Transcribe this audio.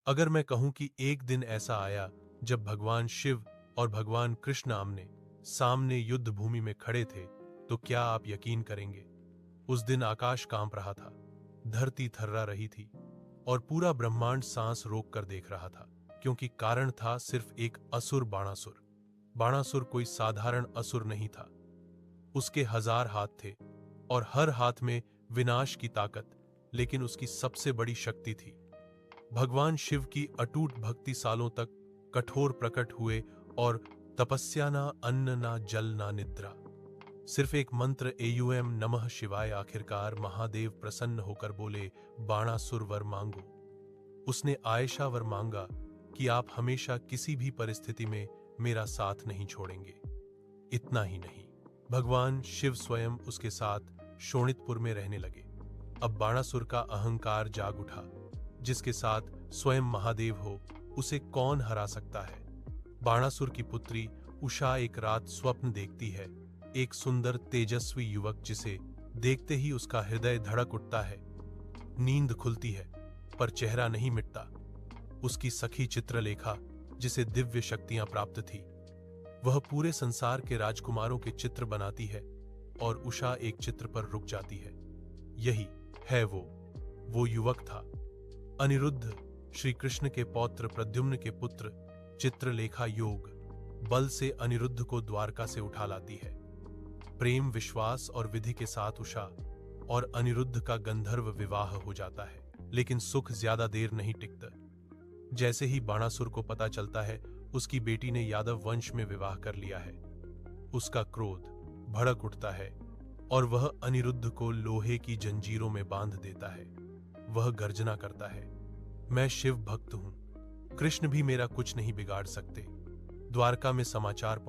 अगर मैं कहूं कि एक दिन ऐसा आया जब भगवान शिव और भगवान कृष्ण आमने सामने युद्ध भूमि में खड़े थे, तो क्या आप यकीन करेंगे? उस दिन आकाश कांप रहा था, धरती थर्रा रही थी और पूरा ब्रह्मांड सांस रोक कर देख रहा था, क्योंकि कारण था सिर्फ एक असुर बाणासुर। बाणासुर कोई साधारण असुर नहीं था। उसके 1000 हाथ थे और हर हाथ में विनाश की ताकत, लेकिन उसकी सबसे बड़ी शक्ति थी भगवान शिव की अटूट भक्ति। सालों तक कठोर प्रकट हुए और तपस्या, ना अन्न ना जल ना निद्रा, सिर्फ एक मंत्र एयुएम नमः शिवाय। आखिरकार महादेव प्रसन्न होकर बोले, बाणासुर वर मांगो। उसने आयशा वर मांगा कि आप हमेशा किसी भी परिस्थिति में मेरा साथ नहीं छोड़ेंगे। इतना ही नहीं, भगवान शिव स्वयं उसके साथ शोणितपुर में रहने लगे। अब बाणासुर का अहंकार जाग उठा। जिसके साथ स्वयं महादेव हो, उसे कौन हरा सकता है? बाणासुर की पुत्री उषा एक रात स्वप्न देखती है, एक सुंदर तेजस्वी युवक जिसे देखते ही उसका हृदय धड़क उठता है। नींद खुलती है पर चेहरा नहीं मिटता। उसकी सखी चित्रलेखा, जिसे दिव्य शक्तियां प्राप्त थी, वह पूरे संसार के राजकुमारों के चित्र बनाती है और उषा एक चित्र पर रुक जाती है। यही है वो युवक था अनिरुद्ध, श्री कृष्ण के पौत्र प्रद्युम्न के पुत्र। चित्रलेखा योग बल से अनिरुद्ध को द्वारका से उठा लाती है। प्रेम, विश्वास और विधि के साथ उषा और अनिरुद्ध का गंधर्व विवाह हो जाता है, लेकिन सुख ज्यादा देर नहीं टिकता। जैसे ही बाणासुर को पता चलता है उसकी बेटी ने यादव वंश में विवाह कर लिया है, उसका क्रोध भड़क उठता है और वह अनिरुद्ध को लोहे की जंजीरों में बांध देता है। वह गर्जना करता है, मैं शिव भक्त हूं, कृष्ण भी मेरा कुछ नहीं बिगाड़ सकते। द्वारका में समाचार